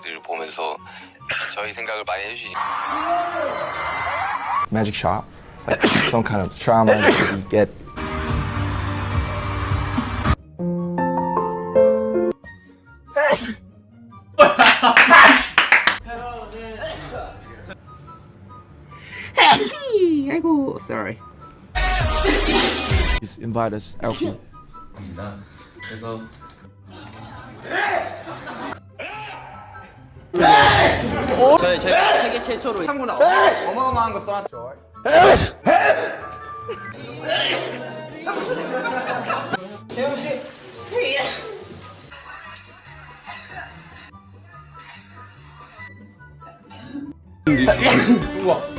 들 보면서 저희 생각을 많이 해주시니까. Magic shop. It's like some kind of trauma that you get. 아이고, sorry. Please invite us out. 그래서 저희가 세계 최초로 한국은 어마어마한 거 써놨죠. 재영 씨. 우와.